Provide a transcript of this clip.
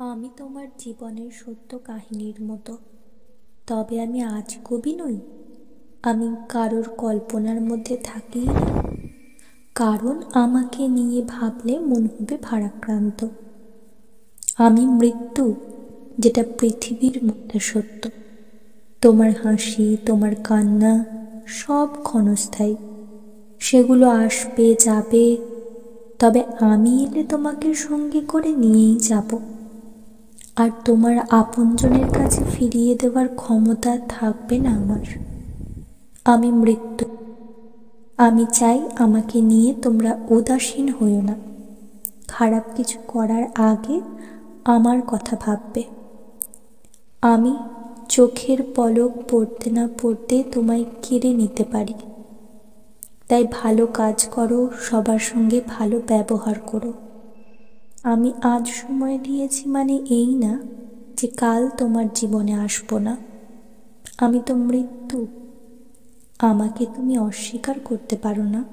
আমি তোমার জীবনের সত্য কাহিনীর মতো। তবে আমি আজ কবি নই। আমি কারোর কল্পনার মধ্যে থাকি না, কারণ আমাকে নিয়ে ভাবলে মন হবে ভারাক্রান্ত। আমি মৃত্যু, যেটা পৃথিবীর মধ্যে সত্য। তোমার হাসি, তোমার কান্না সব ক্ষণস্থায়ী। সেগুলো আসবে যাবে, তবে আমি এলে তোমাকে সঙ্গে করে নিয়েই যাব। আর তোমার আপনজনের কাছে ফিরিয়ে দেওয়ার ক্ষমতা থাকবে না আমার। আমি মৃত্যু। আমি চাই আমাকে নিয়ে তোমরা উদাসীন হইও না। খারাপ কিছু করার আগে আমার কথা ভাববে। আমি চোখের পলক পড়তে না পড়তে তোমায় কেড়ে নিতে পারি। তাই ভালো কাজ করো, সবার সঙ্গে ভালো ব্যবহার করো। আমি আজ সময় দিয়েছি মানে এই না যে কাল তোমার জীবনে আসবো না। আমি তো মৃত্যু। আমাকে তুমি অস্বীকার করতে পারো না।